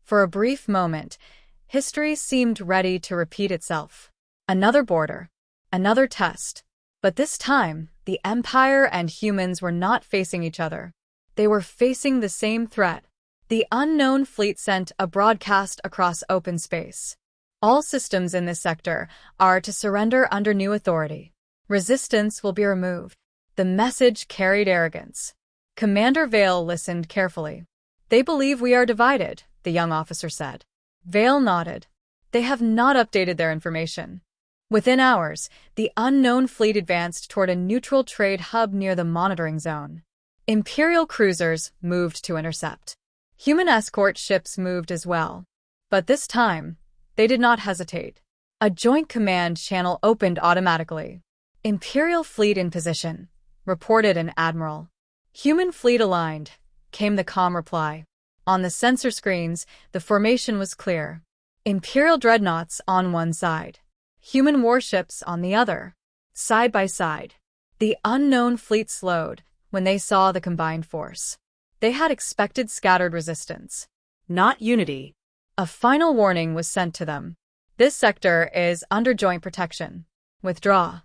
For a brief moment, history seemed ready to repeat itself. Another border. Another test. But this time, the Empire and humans were not facing each other. They were facing the same threat. The unknown fleet sent a broadcast across open space. "All systems in this sector are to surrender under new authority. Resistance will be removed." The message carried arrogance. Commander Vale listened carefully. "They believe we are divided," the young officer said. Vale nodded. "They have not updated their information." Within hours, the unknown fleet advanced toward a neutral trade hub near the monitoring zone. Imperial cruisers moved to intercept. Human escort ships moved as well. But this time, they did not hesitate. A joint command channel opened automatically. "Imperial fleet in position," reported an admiral. "Human fleet aligned," came the calm reply. On the sensor screens, the formation was clear. Imperial dreadnoughts on one side. Human warships on the other. Side by side. The unknown fleet slowed when they saw the combined force. They had expected scattered resistance. Not unity. A final warning was sent to them. "This sector is under joint protection. Withdraw."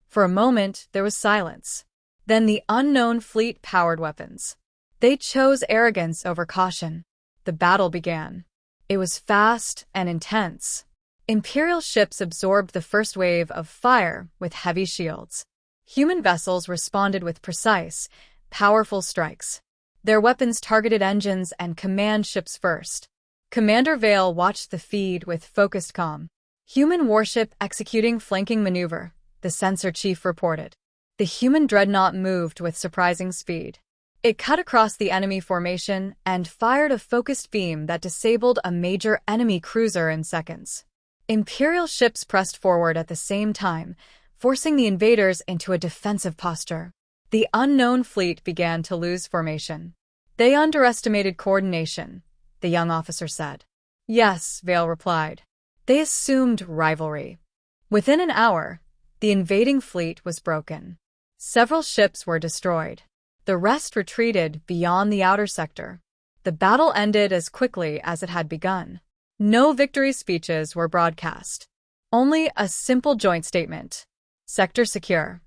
For a moment, there was silence. Then the unknown fleet powered weapons. They chose arrogance over caution. The battle began. It was fast and intense. Imperial ships absorbed the first wave of fire with heavy shields. Human vessels responded with precise, powerful strikes. Their weapons targeted engines and command ships first. Commander Vale watched the feed with focused calm. Human warship executing flanking maneuver, the sensor chief reported. The human dreadnought moved with surprising speed. It cut across the enemy formation and fired a focused beam that disabled a major enemy cruiser in seconds. Imperial ships pressed forward at the same time, forcing the invaders into a defensive posture. The unknown fleet began to lose formation. They underestimated coordination, the young officer said. Yes, Vale replied. They assumed rivalry. Within an hour, the invading fleet was broken. Several ships were destroyed. The rest retreated beyond the outer sector. The battle ended as quickly as it had begun. No victory speeches were broadcast. Only a simple joint statement. Sector secure.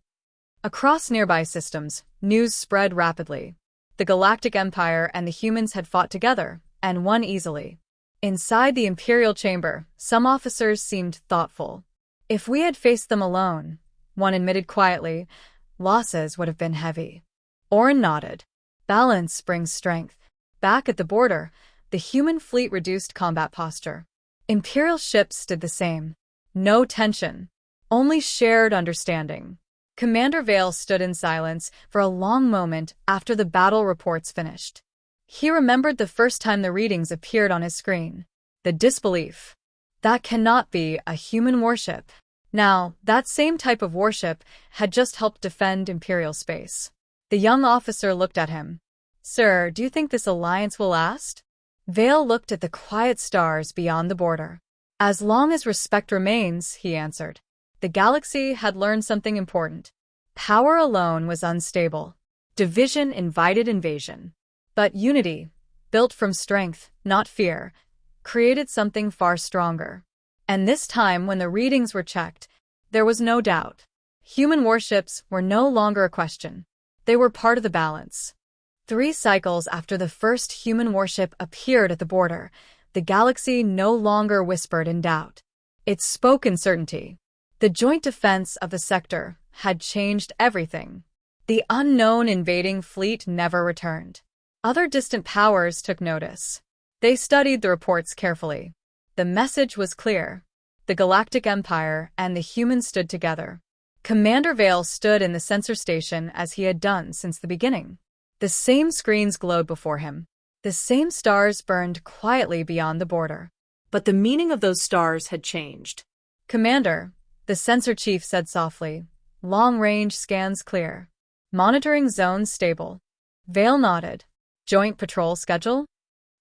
Across nearby systems, news spread rapidly. The Galactic Empire and the humans had fought together, and won easily. Inside the Imperial chamber, some officers seemed thoughtful. If we had faced them alone, one admitted quietly, losses would have been heavy. Orin nodded. Balance brings strength. Back at the border, the human fleet reduced combat posture. Imperial ships did the same. No tension. Only shared understanding. Commander Vale stood in silence for a long moment after the battle reports finished. He remembered the first time the readings appeared on his screen. The disbelief. That cannot be a human warship. Now, that same type of warship had just helped defend Imperial space. The young officer looked at him. Sir, do you think this alliance will last? Vale looked at the quiet stars beyond the border. As long as respect remains, he answered. The galaxy had learned something important. Power alone was unstable. Division invited invasion. But unity, built from strength, not fear, created something far stronger. And this time, when the readings were checked, there was no doubt. Human warships were no longer a question. They were part of the balance. 3 cycles after the first human warship appeared at the border, the galaxy no longer whispered in doubt. It spoke in certainty. The joint defense of the sector had changed everything. The unknown invading fleet never returned. Other distant powers took notice. They studied the reports carefully. The message was clear. The Galactic Empire and the humans stood together. Commander Vale stood in the sensor station as he had done since the beginning. The same screens glowed before him. The same stars burned quietly beyond the border. But the meaning of those stars had changed. Commander, the sensor chief said softly. Long-range scans clear. Monitoring zones stable. Vale nodded. Joint patrol schedule?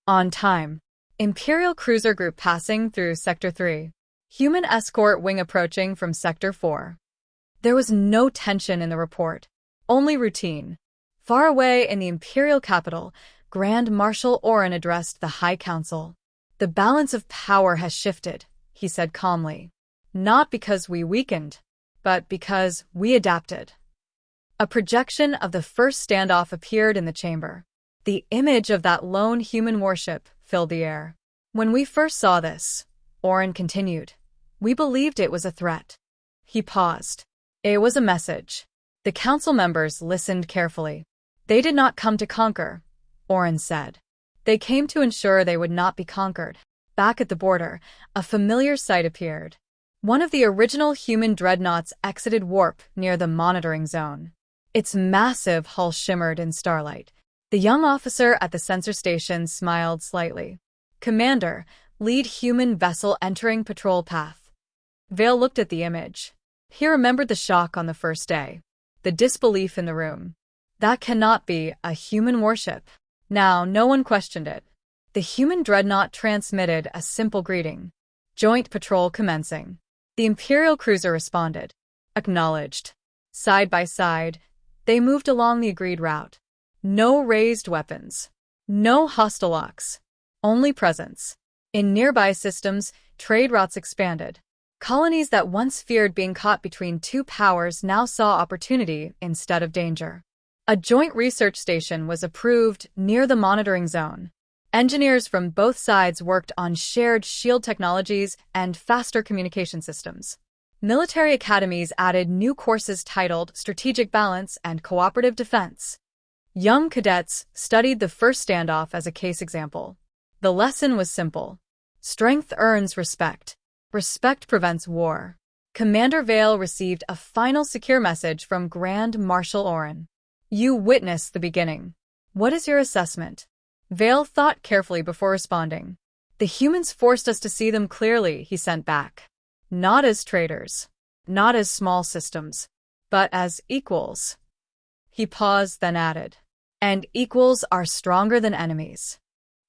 On time. Imperial cruiser group passing through Sector 3. Human escort wing approaching from Sector 4. There was no tension in the report. Only routine. Far away in the Imperial capital, Grand Marshal Orin addressed the High Council. The balance of power has shifted, he said calmly. Not because we weakened, but because we adapted. A projection of the first standoff appeared in the chamber. The image of that lone human warship filled the air. When we first saw this, Orin continued, we believed it was a threat. He paused. It was a message. The council members listened carefully. They did not come to conquer, Orin said. They came to ensure they would not be conquered. Back at the border, a familiar sight appeared. One of the original human dreadnoughts exited warp near the monitoring zone. Its massive hull shimmered in starlight. The young officer at the sensor station smiled slightly. Commander, lead human vessel entering patrol path. Vale looked at the image. He remembered the shock on the first day. The disbelief in the room. That cannot be a human warship. Now, no one questioned it. The human dreadnought transmitted a simple greeting. Joint patrol commencing. The Imperial cruiser responded. Acknowledged. Side by side, they moved along the agreed route. No raised weapons. No hostile locks. Only presence. In nearby systems, trade routes expanded. Colonies that once feared being caught between 2 powers now saw opportunity instead of danger. A joint research station was approved near the monitoring zone. Engineers from both sides worked on shared shield technologies and faster communication systems. Military academies added new courses titled Strategic Balance and Cooperative Defense. Young cadets studied the first standoff as a case example. The lesson was simple. Strength earns respect. Respect prevents war. Commander Vale received a final secure message from Grand Marshal Oren. You witnessed the beginning. What is your assessment? Vale thought carefully before responding. The humans forced us to see them clearly, he sent back. Not as traitors. Not as small systems. But as equals. He paused, then added. And equals are stronger than enemies.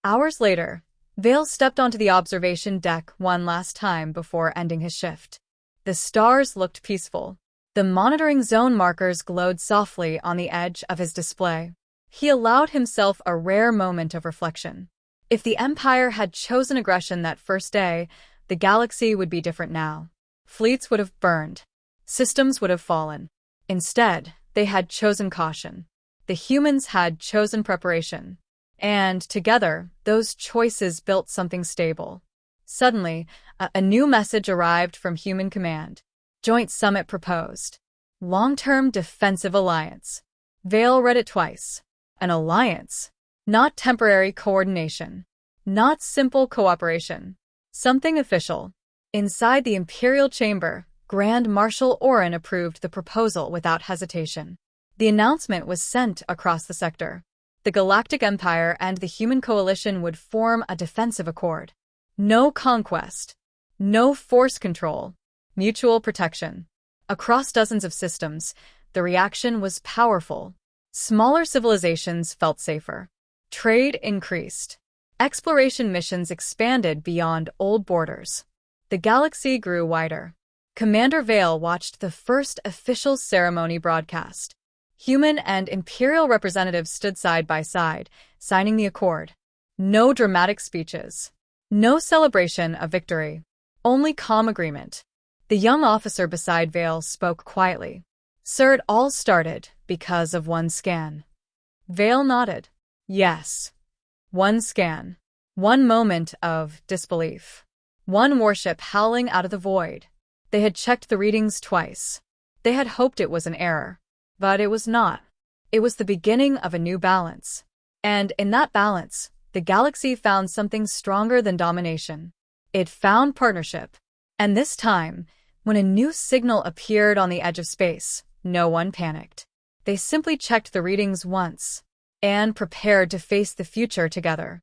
Hours later, Vale stepped onto the observation deck one last time before ending his shift. The stars looked peaceful. The monitoring zone markers glowed softly on the edge of his display. He allowed himself a rare moment of reflection. If the Empire had chosen aggression that first day, the galaxy would be different now. Fleets would have burned. Systems would have fallen. Instead, they had chosen caution. The humans had chosen preparation. And together, those choices built something stable. Suddenly, a new message arrived from Human Command. Joint Summit proposed. Long-term defensive alliance. Vale read it twice. An alliance. Not temporary coordination. Not simple cooperation. Something official. Inside the Imperial Chamber, Grand Marshal Oren approved the proposal without hesitation. The announcement was sent across the sector. The Galactic Empire and the Human Coalition would form a defensive accord. No conquest. No force control. Mutual protection. Across dozens of systems, the reaction was powerful. Smaller civilizations felt safer. Trade increased. Exploration missions expanded beyond old borders. The galaxy grew wider. Commander Vale watched the first official ceremony broadcast. Human and Imperial representatives stood side by side, signing the accord. No dramatic speeches. No celebration of victory. Only calm agreement. The young officer beside Vale spoke quietly. Sir, it all started because of one scan. Vale nodded. Yes. One scan. One moment of disbelief. One warship howling out of the void. They had checked the readings twice. They had hoped it was an error. But it was not. It was the beginning of a new balance. And in that balance, the galaxy found something stronger than domination. It found partnership. And this time, when a new signal appeared on the edge of space, no one panicked. They simply checked the readings once and prepared to face the future together.